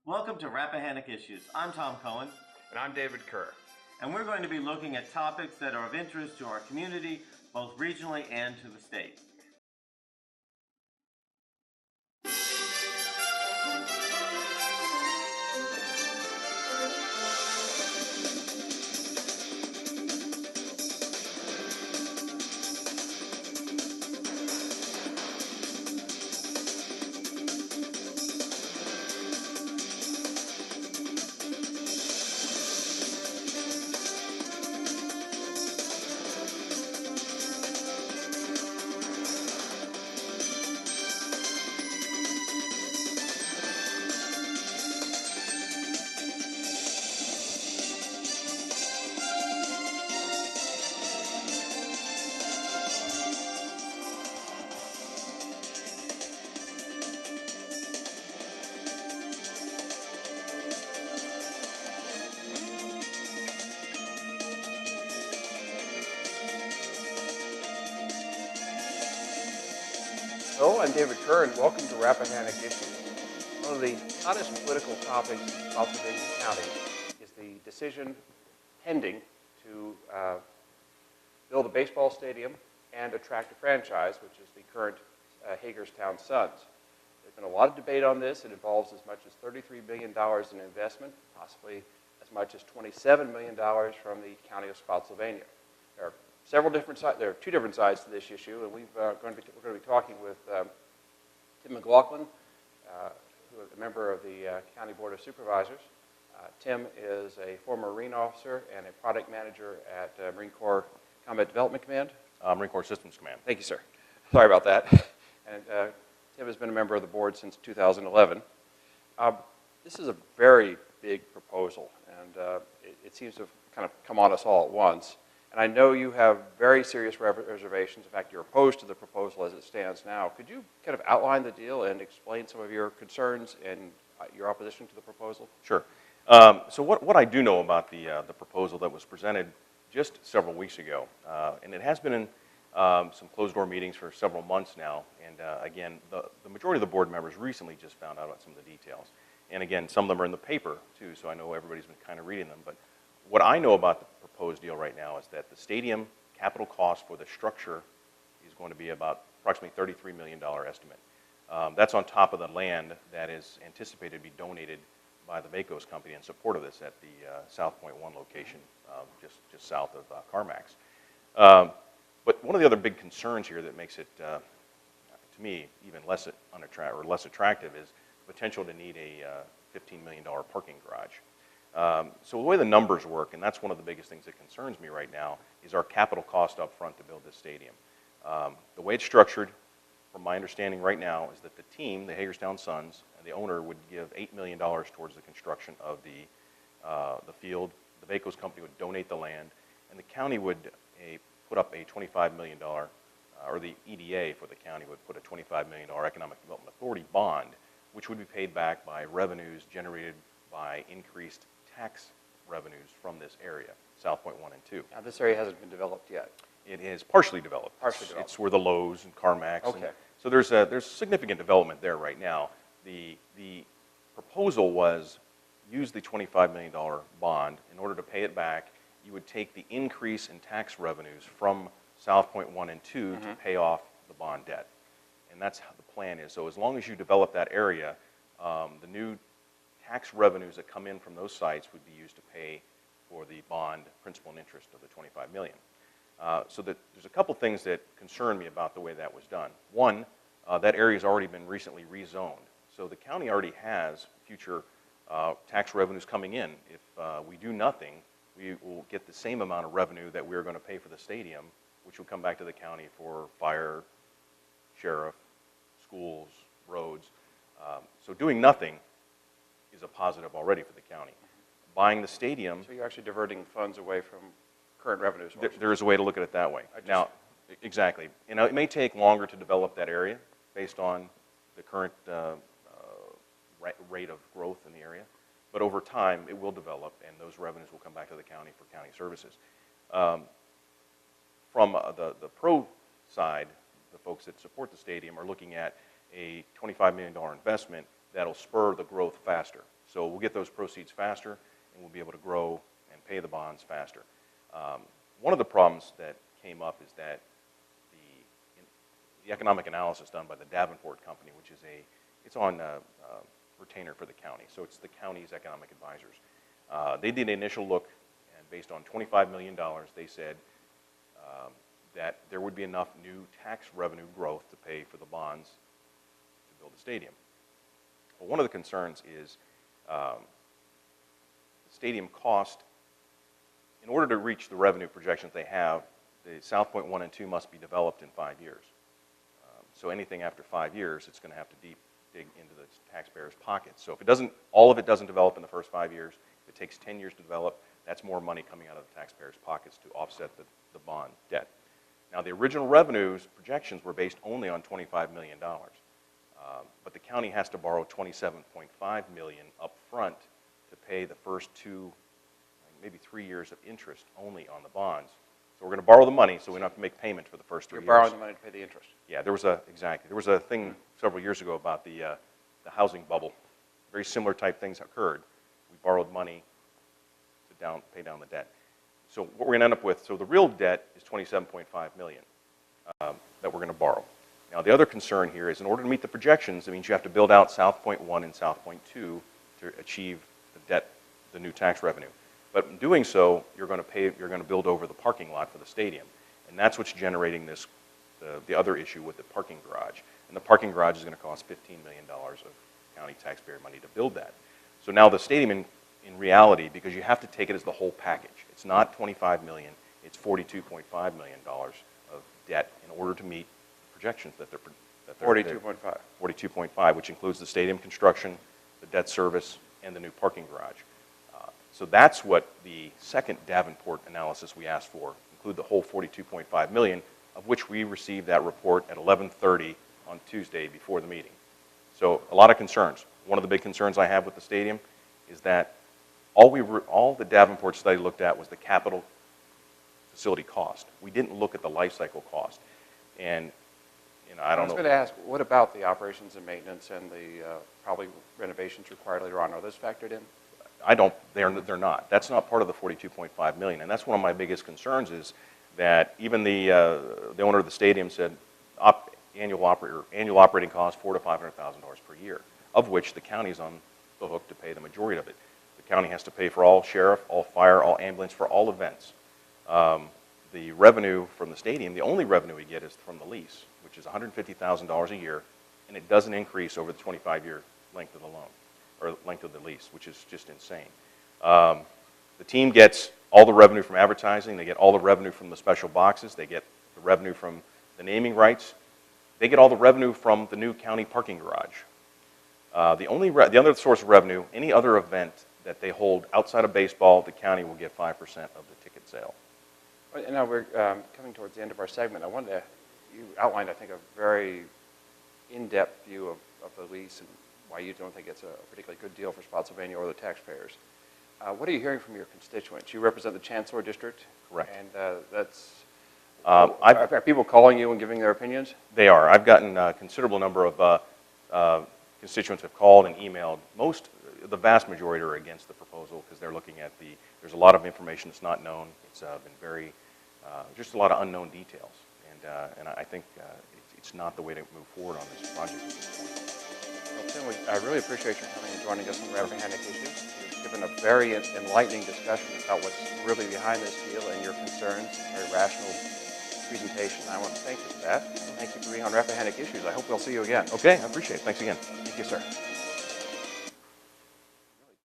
Welcome to Rappahannock Issues. I'm Tom Cohen, And I'm David Kerr. and we're going to be looking at topics that are of interest to our community, both regionally and to the state. Hello, I'm David Kerr, and welcome to Rappahannock Issues. One of the hottest political topics in Spotsylvania County is the decision pending to build a baseball stadium and attract a franchise, which is the current Hagerstown Suns. There's been a lot of debate on this. It involves as much as $33 million in investment, possibly as much as $27 million from the county of Spotsylvania. There are there are two different sides to this issue, and we're going to be talking with Tim McLaughlin, who is a member of the County Board of Supervisors. Tim is a former Marine officer and a product manager at Marine Corps Combat Development Command. Marine Corps Systems Command. Thank you, sir. Sorry about that. And Tim has been a member of the board since 2011. This is a very big proposal, and it seems to have kind of come on us all at once. And I know you have very serious reservations. In fact, you're opposed to the proposal as it stands now. Could you kind of outline the deal and explain some of your concerns and your opposition to the proposal? Sure. So what I do know about the proposal that was presented just several weeks ago, and it has been in some closed-door meetings for several months now, and again, the majority of the board members recently just found out about some of the details. And again, some of them are in the paper, too, so I know everybody's been kind of reading them. But what I know about the proposed deal right now is that the stadium capital cost for the structure is going to be about approximately $33 million estimate. That's on top of the land that is anticipated to be donated by the Bakos Company in support of this at the South Point 1 location, just south of Carmax. But one of the other big concerns here that makes it, to me, even less attractive is the potential to need a $15 million parking garage. So the way the numbers work, and that's one of the biggest things that concerns me right now, is our capital cost up front to build this stadium. The way it's structured, from my understanding right now, is that the team, the Hagerstown Suns, and the owner would give $8 million towards the construction of the field. The Bakos Company would donate the land, and the county would put up a $25 million, or the EDA for the county would put a $25 million Economic Development Authority bond, which would be paid back by revenues generated by increased tax revenues from this area, South Point 1 and 2. Now, this area hasn't been developed yet. It is partially developed. Partially developed. It's where the Lowe's and CarMax. Okay. So there's significant development there right now. The proposal was use the $25 million bond. In order to pay it back, you would take the increase in tax revenues from South Point 1 and 2 to pay off the bond debt. And that's how the plan is. So as long as you develop that area, the new tax revenues that come in from those sites would be used to pay for the bond principal and interest of the $25 million. So there's a couple things that concern me about the way that was done. One, that area has already been recently rezoned. So the county already has future tax revenues coming in. If we do nothing, we will get the same amount of revenue that we're going to pay for the stadium, which will come back to the county for fire, sheriff, schools, roads. So doing nothing is a positive already for the county. Buying the stadium... So you're actually diverting funds away from current revenue sources. There is a way to look at it that way. Now, exactly. You know, it may take longer to develop that area based on the current rate of growth in the area, but over time it will develop and those revenues will come back to the county for county services. From the pro side, the folks that support the stadium are looking at a $25 million investment that'll spur the growth faster. So we'll get those proceeds faster, and we'll be able to grow and pay the bonds faster. One of the problems that came up is that the economic analysis done by the Davenport Company, which is it's on retainer for the county, so it's the county's economic advisors. They did an initial look, and based on $25 million, they said that there would be enough new tax revenue growth to pay for the bonds to build the stadium. Well, one of the concerns is the stadium cost, in order to reach the revenue projections they have, the South Point 1 and 2 must be developed in 5 years. So anything after 5 years, it's going to have to dig into the taxpayers' pockets. So if all of it doesn't develop in the first 5 years, if it takes 10 years to develop, that's more money coming out of the taxpayers' pockets to offset the bond debt. Now, the original revenues projections were based only on $25 million, but the county has to borrow $27.5 million up front to pay the first 2, maybe 3 years of interest only on the bonds. So we're going to borrow the money, so we don't have to make payment for the first 3 years. You're borrowing the money to pay the interest. Yeah, there was a thing several years ago about the housing bubble. Very similar type things occurred. We borrowed money to pay down the debt. So what we're going to end up with, so the real debt is $27.5 million that we're going to borrow. Now, the other concern here is in order to meet the projections, it means you have to build out South Point 1 and South Point 2 to achieve the debt, the new tax revenue. But in doing so, you're going to build over the parking lot for the stadium. And that's what's generating the other issue with the parking garage. And the parking garage is going to cost $15 million of county taxpayer money to build that. So now the stadium, in reality, because you have to take it as the whole package. It's not $25 million, it's $42.5 million of debt in order to meet the projections that they're 42.5. 42.5, which includes the stadium construction, the debt service, and the new parking garage. So that's what the second Davenport analysis we asked for, include the whole $42.5 million, of which we received that report at 11:30 on Tuesday before the meeting. So a lot of concerns. One of the big concerns I have with the stadium is that all the Davenport study looked at was the capital facility cost. We didn't look at the life cycle cost. And I don't know. I was going to ask, what about the operations and maintenance and the probably renovations required later on? Are those factored in? They're not. That's not part of the $42.5 million. And that's one of my biggest concerns is that even the owner of the stadium said annual operating costs $400,000 to $500,000 per year, of which the county's on the hook to pay the majority of it. The county has to pay for all sheriff, all fire, all ambulance, for all events. The revenue from the stadium, the only revenue we get is from the lease, which is $150,000 a year, and it doesn't increase over the 25-year length of the loan, or length of the lease, which is just insane. The team gets all the revenue from advertising, they get all the revenue from the special boxes, they get the revenue from the naming rights, they get all the revenue from the new county parking garage. The other source of revenue, any other event that they hold outside of baseball, the county will get 5% of the ticket sale. And now we're coming towards the end of our segment. You outlined, I think, a very in-depth view of the lease and why you don't think it's a particularly good deal for Spotsylvania or the taxpayers. What are you hearing from your constituents? You represent the Chancellor District? Correct. And Are people calling you and giving their opinions? They are. I've gotten a considerable number of constituents have called and emailed. The vast majority are against the proposal because they're looking at there's a lot of information that's not known. It's been just a lot of unknown details. And I think it's not the way to move forward on this project at this point. Well, Tim, I really appreciate your coming and joining us on Rappahannock Issues. You've given a very enlightening discussion about what's really behind this deal and your concerns. A very rational presentation. I want to thank you for that. Thank you for being on Rappahannock Issues. I hope we'll see you again. Okay, I appreciate it. Thanks again. Thank you, sir.